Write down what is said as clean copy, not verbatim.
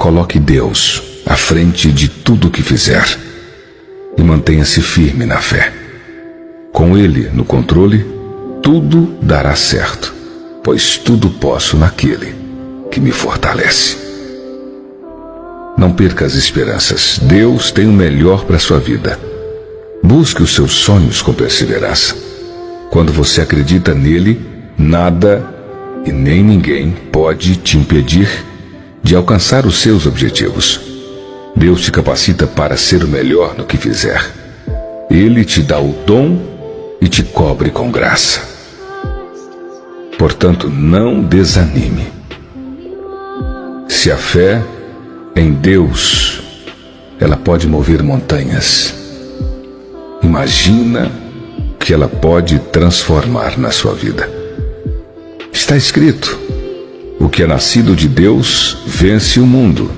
Coloque Deus à frente de tudo o que fizer e mantenha-se firme na fé. Com Ele no controle, tudo dará certo, pois tudo posso naquele que me fortalece. Não perca as esperanças. Deus tem o melhor para a sua vida. Busque os seus sonhos com perseverança. Quando você acredita nele, nada e nem ninguém pode te impedir de alcançar os seus objetivos. Deus te capacita para ser o melhor no que fizer. Ele te dá o dom e te cobre com graça. Portanto, não desanime. Se a fé em Deus, ela pode mover montanhas, imagina que ela pode transformar na sua vida. Está escrito: o que é nascido de Deus vence o mundo.